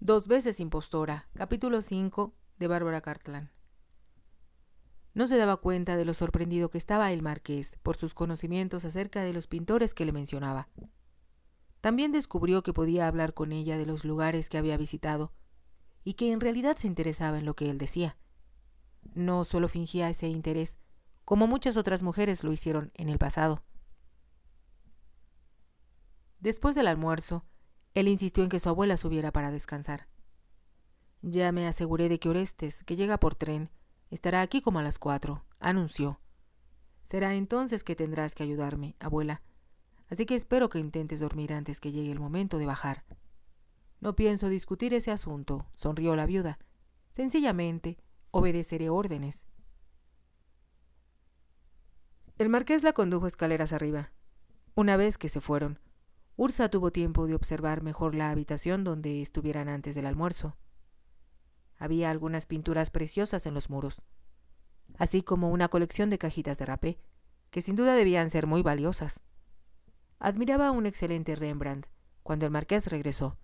Dos veces impostora, capítulo 5 de Bárbara Cartland. No se daba cuenta de lo sorprendido que estaba el marqués por sus conocimientos acerca de los pintores que le mencionaba. También descubrió que podía hablar con ella de los lugares que había visitado y que en realidad se interesaba en lo que él decía. No solo fingía ese interés, como muchas otras mujeres lo hicieron en el pasado. Después del almuerzo, él insistió en que su abuela subiera para descansar. «Ya me aseguré de que Orestes, que llega por tren, estará aquí como a las 4», anunció. «Será entonces que tendrás que ayudarme, abuela. Así que espero que intentes dormir antes que llegue el momento de bajar». «No pienso discutir ese asunto», sonrió la viuda. «Sencillamente, obedeceré órdenes». El marqués la condujo escaleras arriba. Una vez que se fueron, Ursa tuvo tiempo de observar mejor la habitación donde estuvieran antes del almuerzo. Había algunas pinturas preciosas en los muros, así como una colección de cajitas de rapé, que sin duda debían ser muy valiosas. Admiraba un excelente Rembrandt cuando el marqués regresó.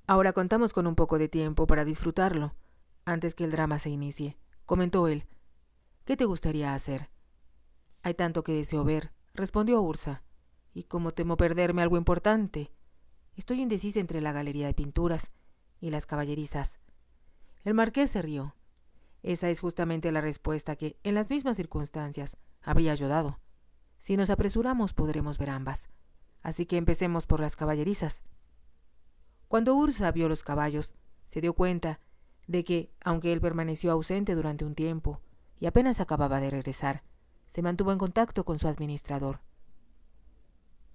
«Ahora contamos con un poco de tiempo para disfrutarlo, antes que el drama se inicie», comentó él. «¿Qué te gustaría hacer?» «Hay tanto que deseo ver», respondió Ursa, «y como temo perderme algo importante. Estoy indecisa entre la galería de pinturas y las caballerizas». El marqués se rió. «Esa es justamente la respuesta que, en las mismas circunstancias, habría yo dado. Si nos apresuramos podremos ver ambas. Así que empecemos por las caballerizas». Cuando Ursa vio los caballos, se dio cuenta de que, aunque él permaneció ausente durante un tiempo y apenas acababa de regresar, se mantuvo en contacto con su administrador.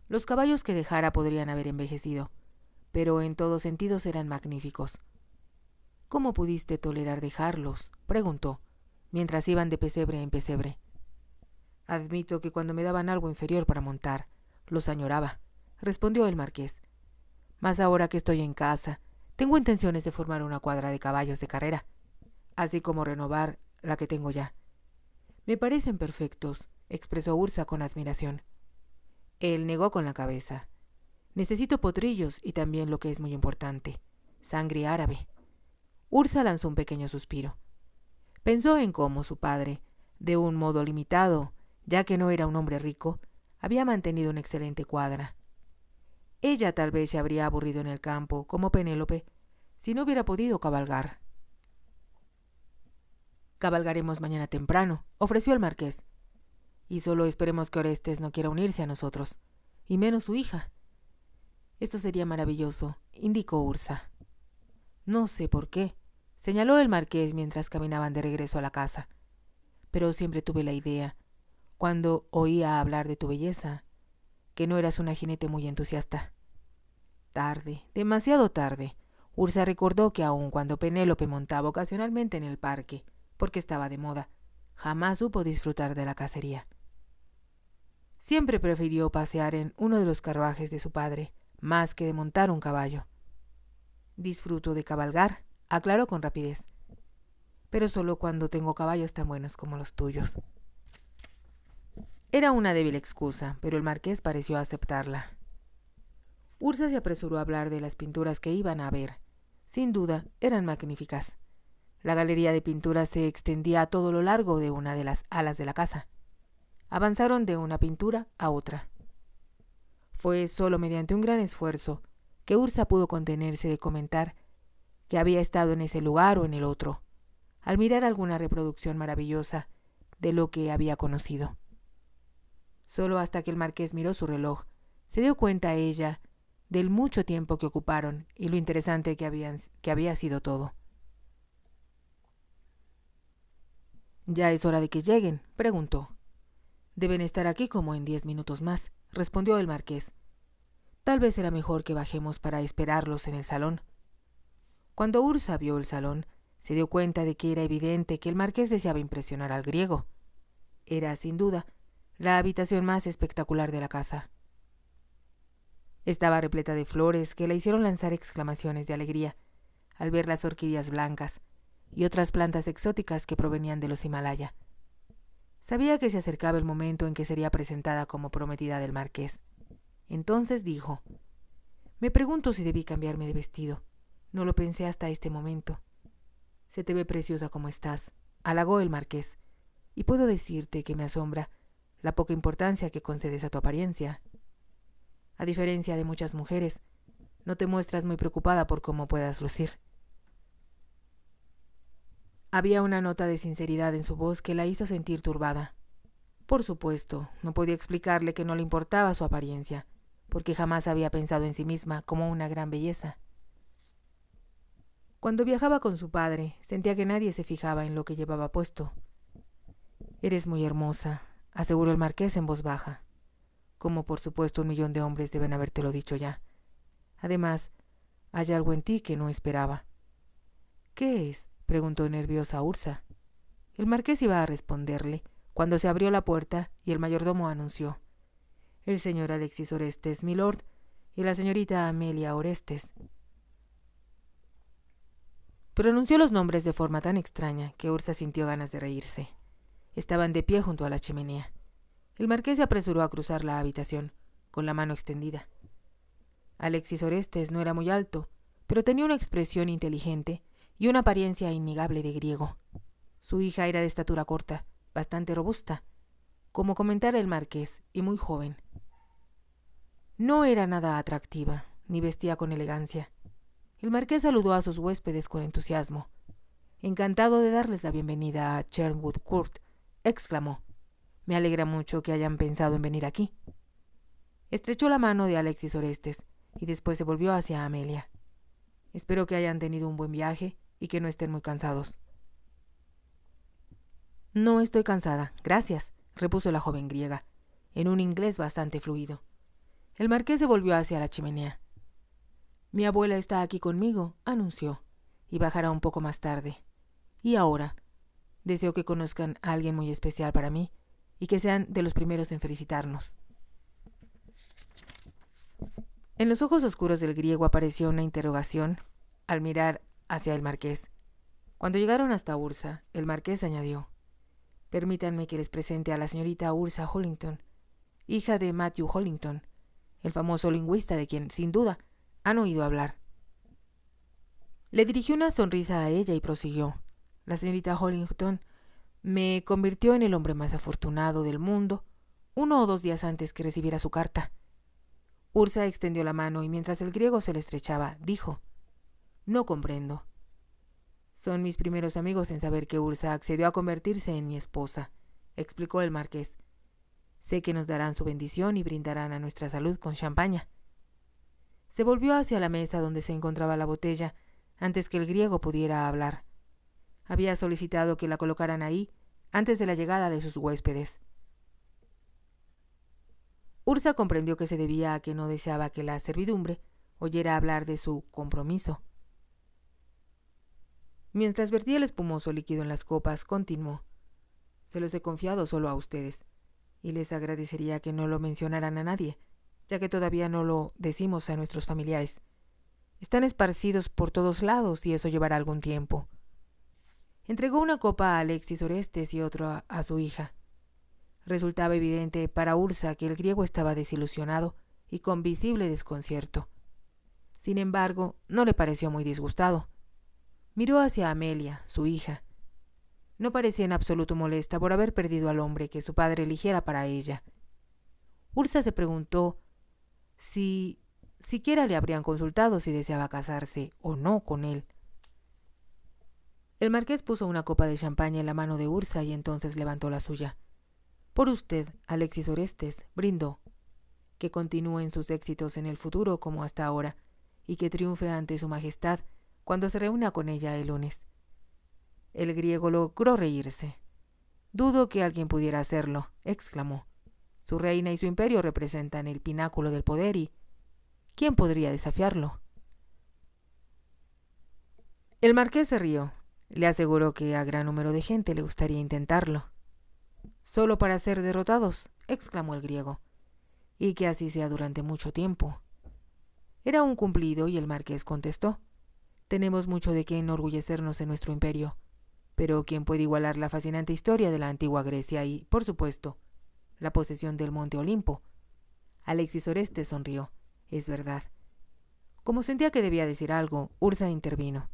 Los caballos que dejara podrían haber envejecido, pero en todos sentidos eran magníficos. «¿Cómo pudiste tolerar dejarlos?», preguntó, mientras iban de pesebre en pesebre. «Admito que cuando me daban algo inferior para montar, los añoraba», respondió el marqués. «Mas ahora que estoy en casa, tengo intenciones de formar una cuadra de caballos de carrera, así como renovar la que tengo ya». «Me parecen perfectos», expresó Ursa con admiración. Él negó con la cabeza. «Necesito potrillos y también lo que es muy importante, sangre árabe». Ursa lanzó un pequeño suspiro. Pensó en cómo su padre, de un modo limitado, ya que no era un hombre rico, había mantenido una excelente cuadra. Ella tal vez se habría aburrido en el campo, como Penélope, si no hubiera podido cabalgar. «Cabalgaremos mañana temprano», ofreció el marqués. «Y solo esperemos que Orestes no quiera unirse a nosotros, y menos su hija». «Esto sería maravilloso», indicó Ursa. «No sé por qué», señaló el marqués mientras caminaban de regreso a la casa. «Pero siempre tuve la idea, cuando oía hablar de tu belleza, que no eras una jinete muy entusiasta». Tarde, demasiado tarde, Ursa recordó que aun cuando Penélope montaba ocasionalmente en el parque, porque estaba de moda, jamás supo disfrutar de la cacería. Siempre prefirió pasear en uno de los carruajes de su padre, más que de montar un caballo. «Disfruto de cabalgar», aclaró con rapidez, «pero solo cuando tengo caballos tan buenos como los tuyos». Era una débil excusa, pero el marqués pareció aceptarla. Ursa se apresuró a hablar de las pinturas que iban a ver. Sin duda, eran magníficas. La galería de pinturas se extendía a todo lo largo de una de las alas de la casa. Avanzaron de una pintura a otra. Fue solo mediante un gran esfuerzo que Ursa pudo contenerse de comentar que había estado en ese lugar o en el otro, al mirar alguna reproducción maravillosa de lo que había conocido. Solo hasta que el marqués miró su reloj, se dio cuenta ella del mucho tiempo que ocuparon y lo interesante que había sido todo. «¿Ya es hora de que lleguen?», preguntó. «Deben estar aquí como en 10 minutos más», respondió el marqués. «Tal vez será mejor que bajemos para esperarlos en el salón». Cuando Ursa vio el salón, se dio cuenta de que era evidente que el marqués deseaba impresionar al griego. Era, sin duda, la habitación más espectacular de la casa. Estaba repleta de flores que le hicieron lanzar exclamaciones de alegría al ver las orquídeas blancas y otras plantas exóticas que provenían de los Himalaya. Sabía que se acercaba el momento en que sería presentada como prometida del marqués. Entonces dijo: Me pregunto si debí cambiarme de vestido. No lo pensé hasta este momento. Se te ve preciosa como estás, halagó el marqués, y puedo decirte que me asombra la poca importancia que concedes a tu apariencia. A diferencia de muchas mujeres, no te muestras muy preocupada por cómo puedas lucir. Había una nota de sinceridad en su voz que la hizo sentir turbada. Por supuesto, no podía explicarle que no le importaba su apariencia, porque jamás había pensado en sí misma como una gran belleza. Cuando viajaba con su padre, sentía que nadie se fijaba en lo que llevaba puesto. «Eres muy hermosa», aseguró el marqués en voz baja. «Como por supuesto 1.000.000 de hombres deben habértelo dicho ya. Además, hay algo en ti que no esperaba». «¿Qué es?», preguntó nerviosa Ursa. El marqués iba a responderle cuando se abrió la puerta y el mayordomo anunció: «El señor Alexis Orestes, milord, y la señorita Amelia Orestes». Pronunció los nombres de forma tan extraña que Ursa sintió ganas de reírse. Estaban de pie junto a la chimenea. El marqués se apresuró a cruzar la habitación, con la mano extendida. Alexis Orestes no era muy alto, pero tenía una expresión inteligente y una apariencia innegable de griego. Su hija era de estatura corta, bastante robusta, como comentara el marqués, y muy joven. No era nada atractiva, ni vestía con elegancia. El marqués saludó a sus huéspedes con entusiasmo. «Encantado de darles la bienvenida a Charnwood Court», exclamó. «Me alegra mucho que hayan pensado en venir aquí». Estrechó la mano de Alexis Orestes y después se volvió hacia Amelia. «Espero que hayan tenido un buen viaje y que no estén muy cansados». «No estoy cansada, gracias», repuso la joven griega, en un inglés bastante fluido. El marqués se volvió hacia la chimenea. «Mi abuela está aquí conmigo», anunció, «y bajará un poco más tarde. Y ahora, deseo que conozcan a alguien muy especial para mí y que sean de los primeros en felicitarnos». En los ojos oscuros del griego apareció una interrogación al mirar hacia el marqués. Cuando llegaron hasta Ursa, el marqués añadió: «Permítanme que les presente a la señorita Ursa Hollington, hija de Matthew Hollington, el famoso lingüista de quien, sin duda, han oído hablar». Le dirigió una sonrisa a ella y prosiguió: «La señorita Hollington me convirtió en el hombre más afortunado del mundo 1 o 2 días antes que recibiera su carta». Ursa extendió la mano y mientras el griego se le estrechaba, dijo: «No comprendo». «Son mis primeros amigos en saber que Ursa accedió a convertirse en mi esposa», explicó el marqués. «Sé que nos darán su bendición y brindarán a nuestra salud con champaña». Se volvió hacia la mesa donde se encontraba la botella antes que el griego pudiera hablar. Había solicitado que la colocaran ahí antes de la llegada de sus huéspedes. Ursa comprendió que se debía a que no deseaba que la servidumbre oyera hablar de su compromiso. Mientras vertía el espumoso líquido en las copas, continuó: «Se los he confiado solo a ustedes, y les agradecería que no lo mencionaran a nadie, ya que todavía no lo decimos a nuestros familiares. Están esparcidos por todos lados y eso llevará algún tiempo». Entregó una copa a Alexis Orestes y otra a su hija. Resultaba evidente para Ursa que el griego estaba desilusionado y con visible desconcierto. Sin embargo, no le pareció muy disgustado. Miró hacia Amelia, su hija. No parecía en absoluto molesta por haber perdido al hombre que su padre eligiera para ella. Ursa se preguntó si siquiera le habrían consultado si deseaba casarse o no con él. El marqués puso una copa de champaña en la mano de Ursa y entonces levantó la suya. «Por usted, Alexis Orestes», brindó. «Que continúe en sus éxitos en el futuro como hasta ahora, y que triunfe ante su majestad cuando se reúna con ella el lunes». El griego logró reírse. «Dudo que alguien pudiera hacerlo», exclamó. «Su reina y su imperio representan el pináculo del poder y ¿quién podría desafiarlo?». El marqués se rió. Le aseguró que a gran número de gente le gustaría intentarlo. «Solo para ser derrotados», exclamó el griego, «y que así sea durante mucho tiempo». Era un cumplido y el marqués contestó: «Tenemos mucho de qué enorgullecernos en nuestro imperio, pero ¿quién puede igualar la fascinante historia de la antigua Grecia y, por supuesto, la posesión del monte Olimpo?». Alexis Orestes sonrió. «Es verdad. Como sentía que debía decir algo, Ursa intervino.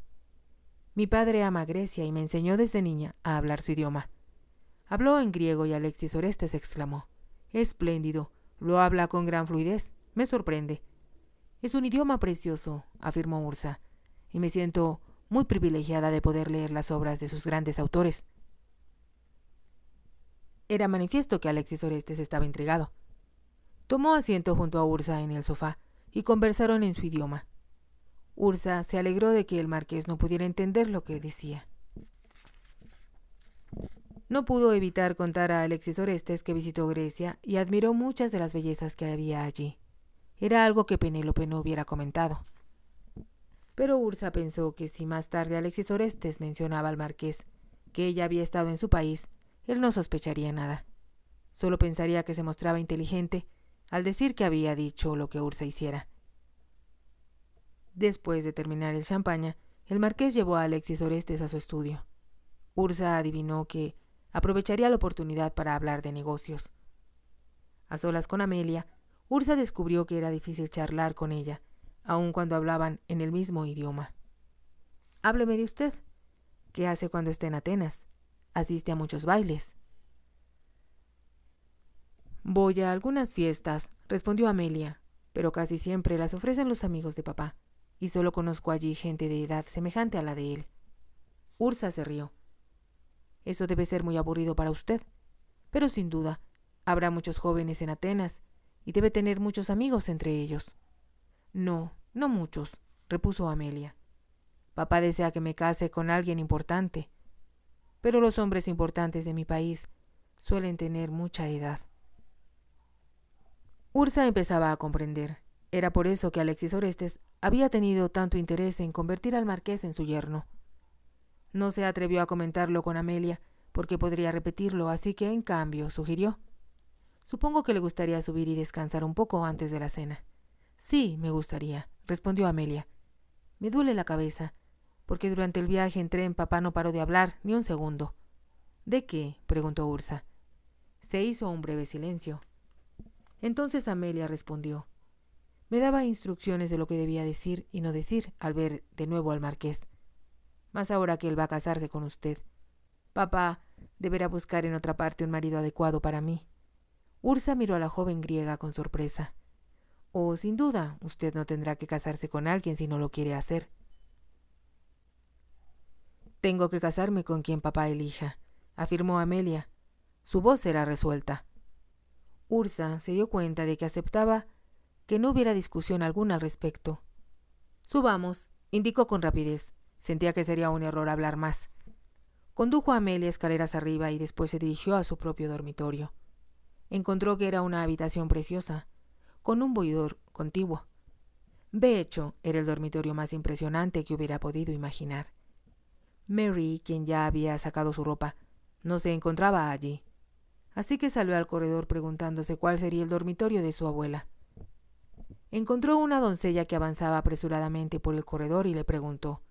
Mi padre ama Grecia y me enseñó desde niña a hablar su idioma. Habló en griego y Alexis Orestes exclamó: «Espléndido, lo habla con gran fluidez, me sorprende». «Es un idioma precioso», afirmó Ursa, «y me siento muy privilegiada de poder leer las obras de sus grandes autores». Era manifiesto que Alexis Orestes estaba intrigado. Tomó asiento junto a Ursa en el sofá y conversaron en su idioma. Ursa se alegró de que el marqués no pudiera entender lo que decía. No pudo evitar contar a Alexis Orestes que visitó Grecia y admiró muchas de las bellezas que había allí. Era algo que Penélope no hubiera comentado. Pero Ursa pensó que si más tarde Alexis Orestes mencionaba al marqués que ella había estado en su país, él no sospecharía nada. Solo pensaría que se mostraba inteligente al decir que había dicho lo que Ursa hiciera. Después de terminar el champaña, el marqués llevó a Alexis Orestes a su estudio. Ursa adivinó que aprovecharía la oportunidad para hablar de negocios. A solas con Amelia, Ursa descubrió que era difícil charlar con ella, aun cuando hablaban en el mismo idioma. «Hábleme de usted. ¿Qué hace cuando está en Atenas? ¿Asiste a muchos bailes?» «Voy a algunas fiestas», respondió Amelia, «pero casi siempre las ofrecen los amigos de papá, y solo conozco allí gente de edad semejante a la de él». Ursa se rió. «Eso debe ser muy aburrido para usted, pero sin duda habrá muchos jóvenes en Atenas y debe tener muchos amigos entre ellos». «No, no muchos», repuso Amelia. «Papá desea que me case con alguien importante, pero los hombres importantes de mi país suelen tener mucha edad». Ursa empezaba a comprender. Era por eso que Alexis Orestes había tenido tanto interés en convertir al marqués en su yerno. No se atrevió a comentarlo con Amelia, porque podría repetirlo, así que, en cambio, sugirió: «Supongo que le gustaría subir y descansar un poco antes de la cena». «Sí, me gustaría», respondió Amelia. «Me duele la cabeza, porque durante el viaje en tren papá no paró de hablar ni un segundo». «¿De qué?», preguntó Ursa. Se hizo un breve silencio. Entonces Amelia respondió: «Me daba instrucciones de lo que debía decir y no decir al ver de nuevo al marqués. Mas ahora que él va a casarse con usted, papá deberá buscar en otra parte un marido adecuado para mí». Ursa miró a la joven griega con sorpresa. «Oh, sin duda, usted no tendrá que casarse con alguien si no lo quiere hacer». «Tengo que casarme con quien papá elija», afirmó Amelia. Su voz era resuelta. Ursa se dio cuenta de que aceptaba que no hubiera discusión alguna al respecto. «Subamos», indicó con rapidez. Sentía que sería un error hablar más. Condujo a Amelia escaleras arriba y después se dirigió a su propio dormitorio. Encontró que era una habitación preciosa, con un boudoir contiguo. De hecho, era el dormitorio más impresionante que hubiera podido imaginar. Mary, quien ya había sacado su ropa, no se encontraba allí. Así que salió al corredor preguntándose cuál sería el dormitorio de su abuela. Encontró una doncella que avanzaba apresuradamente por el corredor y le preguntó: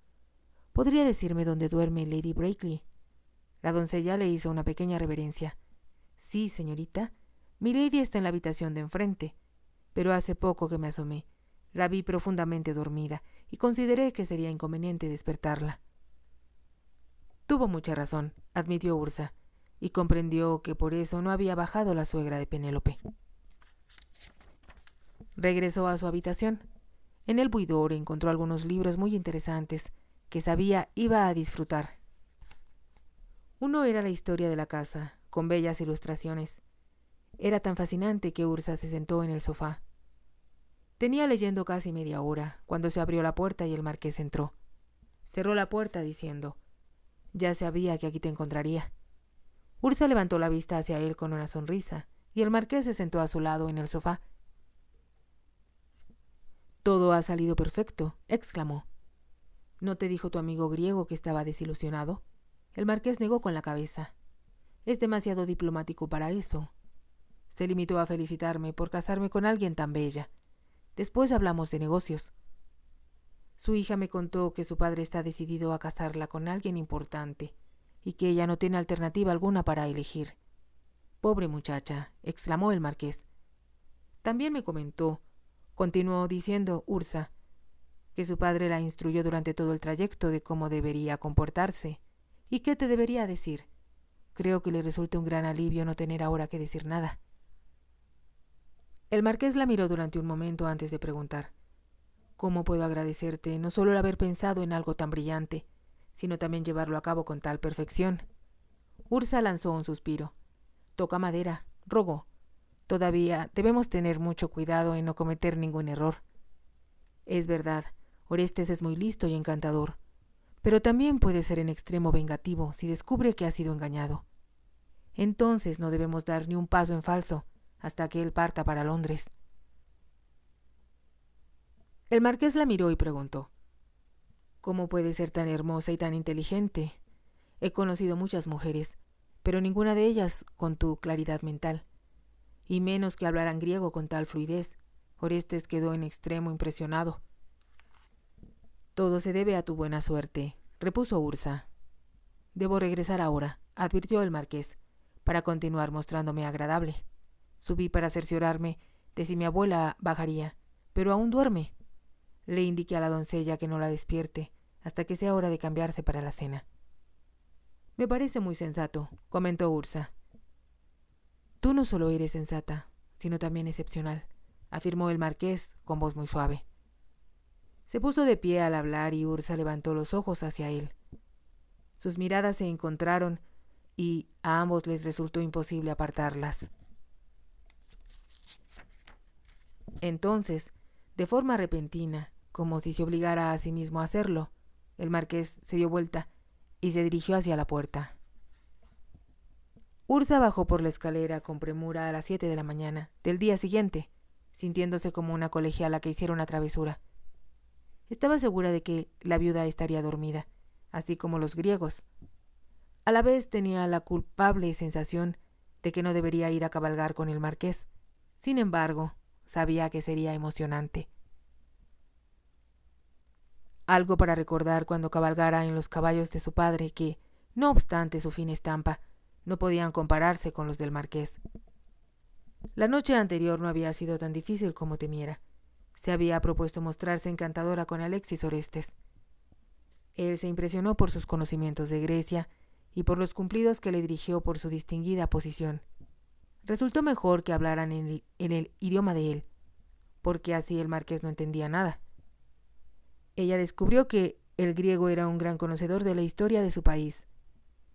«¿Podría decirme dónde duerme Lady Brakely?» La doncella le hizo una pequeña reverencia. «Sí, señorita, mi lady está en la habitación de enfrente, pero hace poco que me asomé. La vi profundamente dormida y consideré que sería inconveniente despertarla». Tuvo mucha razón, admitió Ursa, y comprendió que por eso no había bajado la suegra de Penélope. Regresó a su habitación. En el boudoir encontró algunos libros muy interesantes que sabía iba a disfrutar. Uno era la historia de la casa, con bellas ilustraciones. Era tan fascinante que Ursa se sentó en el sofá. Tenía leyendo casi media hora, cuando se abrió la puerta y el marqués entró. Cerró la puerta diciendo: «Ya sabía que aquí te encontraría». Ursa levantó la vista hacia él con una sonrisa, y el marqués se sentó a su lado en el sofá. «Todo ha salido perfecto», exclamó. «¿No te dijo tu amigo griego que estaba desilusionado?» El marqués negó con la cabeza. «Es demasiado diplomático para eso. Se limitó a felicitarme por casarme con alguien tan bella. Después hablamos de negocios. Su hija me contó que su padre está decidido a casarla con alguien importante y que ella no tiene alternativa alguna para elegir». «Pobre muchacha», exclamó el marqués. «También me comentó», continuó diciendo Ursa, que su padre la instruyó durante todo el trayecto de cómo debería comportarse. ¿Y qué te debería decir? Creo que le resulta un gran alivio no tener ahora que decir nada. El marqués la miró durante un momento antes de preguntar: ¿Cómo puedo agradecerte no solo el haber pensado en algo tan brillante, sino también llevarlo a cabo con tal perfección? Ursa lanzó un suspiro. Toca madera, rogó. Todavía debemos tener mucho cuidado en no cometer ningún error. Es verdad, Orestes es muy listo y encantador, pero también puede ser en extremo vengativo si descubre que ha sido engañado. Entonces no debemos dar ni un paso en falso hasta que él parta para Londres. El marqués la miró y preguntó: ¿Cómo puede ser tan hermosa y tan inteligente? He conocido muchas mujeres, pero ninguna de ellas con tu claridad mental, y menos que hablaran griego con tal fluidez. Orestes quedó en extremo impresionado. Todo se debe a tu buena suerte, repuso Ursa. Debo regresar ahora, advirtió el marqués, para continuar mostrándome agradable. Subí para cerciorarme de si mi abuela bajaría, pero aún duerme. Le indiqué a la doncella que no la despierte hasta que sea hora de cambiarse para la cena. Me parece muy sensato, comentó Ursa. Tú no solo eres sensata, sino también excepcional, afirmó el marqués con voz muy suave. Se puso de pie al hablar y Ursa levantó los ojos hacia él. Sus miradas se encontraron y a ambos les resultó imposible apartarlas. Entonces, de forma repentina, como si se obligara a sí mismo a hacerlo, el marqués se dio vuelta y se dirigió hacia la puerta. Ursa bajó por la escalera con premura a las 7 de la mañana del día siguiente, sintiéndose como una colegiala que hiciera una travesura. Estaba segura de que la viuda estaría dormida, así como los griegos. A la vez tenía la culpable sensación de que no debería ir a cabalgar con el marqués. Sin embargo, sabía que sería emocionante. Algo para recordar cuando cabalgara en los caballos de su padre que, no obstante su fina estampa, no podían compararse con los del marqués. La noche anterior no había sido tan difícil como temiera. Se había propuesto mostrarse encantadora con Alexis Orestes. Él se impresionó por sus conocimientos de Grecia y por los cumplidos que le dirigió por su distinguida posición. Resultó mejor que hablaran en el idioma de él, porque así el marqués no entendía nada. Ella descubrió que el griego era un gran conocedor de la historia de su país,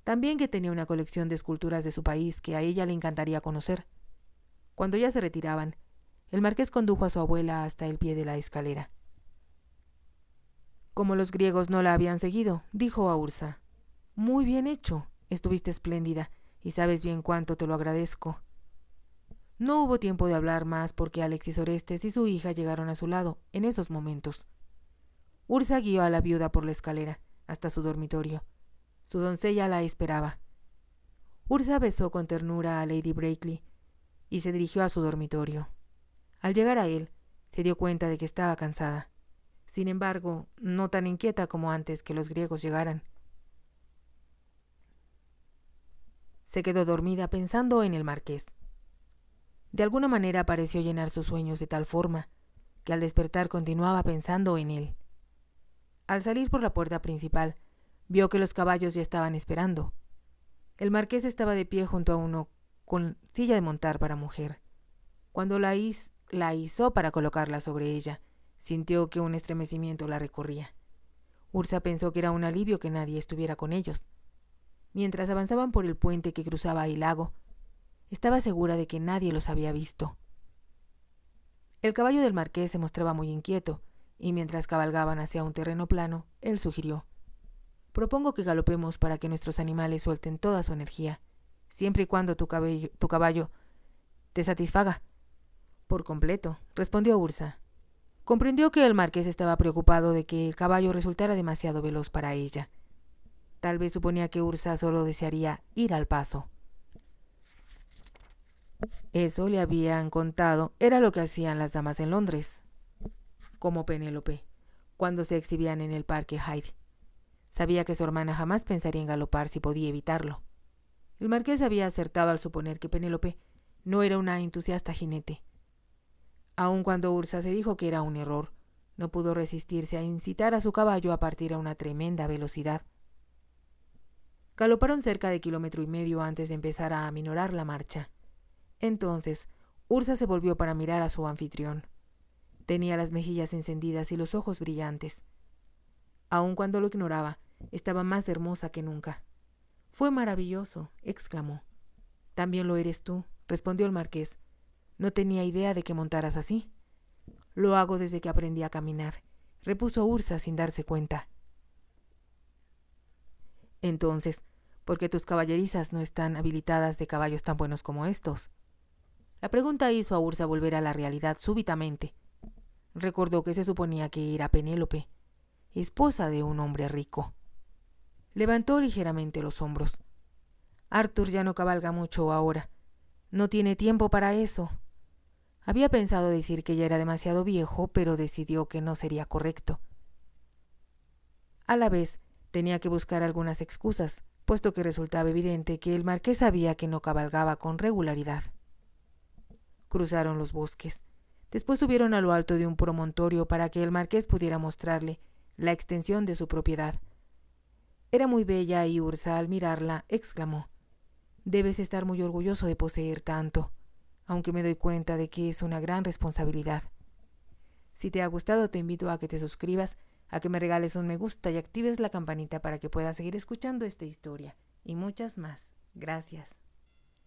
también que tenía una colección de esculturas de su país que a ella le encantaría conocer. Cuando ya se retiraban, el marqués condujo a su abuela hasta el pie de la escalera. Como los griegos no la habían seguido, dijo a Ursa: Muy bien hecho, estuviste espléndida, y sabes bien cuánto te lo agradezco. No hubo tiempo de hablar más porque Alexis Orestes y su hija llegaron a su lado en esos momentos. Ursa guió a la viuda por la escalera hasta su dormitorio. Su doncella la esperaba. Ursa besó con ternura a Lady Brackley y se dirigió a su dormitorio. Al llegar a él, se dio cuenta de que estaba cansada. Sin embargo, no tan inquieta como antes que los griegos llegaran. Se quedó dormida pensando en el marqués. De alguna manera pareció llenar sus sueños de tal forma que al despertar continuaba pensando en él. Al salir por la puerta principal, vio que los caballos ya estaban esperando. El marqués estaba de pie junto a uno con silla de montar para mujer. Cuando la izó para colocarla sobre ella, sintió que un estremecimiento la recorría. Ursa pensó que era un alivio que nadie estuviera con ellos. Mientras avanzaban por el puente que cruzaba el lago, estaba segura de que nadie los había visto. El caballo del marqués se mostraba muy inquieto, y mientras cabalgaban hacia un terreno plano, él sugirió: Propongo que galopemos para que nuestros animales suelten toda su energía, siempre y cuando tu caballo te satisfaga. Por completo, respondió Ursa. Comprendió que el marqués estaba preocupado de que el caballo resultara demasiado veloz para ella. Tal vez suponía que Ursa solo desearía ir al paso. Eso, le habían contado, era lo que hacían las damas en Londres, como Penélope, cuando se exhibían en el parque Hyde. Sabía que su hermana jamás pensaría en galopar si podía evitarlo. El marqués había acertado al suponer que Penélope no era una entusiasta jinete. Aun cuando Ursa se dijo que era un error, No pudo resistirse a incitar a su caballo a partir a una tremenda velocidad. Galoparon cerca de 1,5 kilómetros antes de empezar a aminorar la marcha. Entonces, Ursa se volvió para mirar a su anfitrión. Tenía las mejillas encendidas y los ojos brillantes. Aun cuando lo ignoraba, estaba más hermosa que nunca. «Fue maravilloso», exclamó. «También lo eres tú», respondió el marqués. «No tenía idea de que montaras así». «Lo hago desde que aprendí a caminar», repuso Ursa sin darse cuenta. «Entonces, ¿por qué tus caballerizas no están habilitadas de caballos tan buenos como estos?» La pregunta hizo a Ursa volver a la realidad súbitamente. Recordó que se suponía que era Penélope, esposa de un hombre rico. Levantó ligeramente los hombros. «Arthur ya no cabalga mucho ahora. No tiene tiempo para eso». Había pensado decir que ya era demasiado viejo, pero decidió que no sería correcto. A la vez, tenía que buscar algunas excusas, puesto que resultaba evidente que el marqués sabía que no cabalgaba con regularidad. Cruzaron los bosques. Después subieron a lo alto de un promontorio para que el marqués pudiera mostrarle la extensión de su propiedad. Era muy bella y Ursa, al mirarla, exclamó: «Debes estar muy orgulloso de poseer tanto, aunque me doy cuenta de que es una gran responsabilidad». Si te ha gustado, te invito a que te suscribas, a que me regales un me gusta y actives la campanita para que puedas seguir escuchando esta historia y muchas más. Gracias.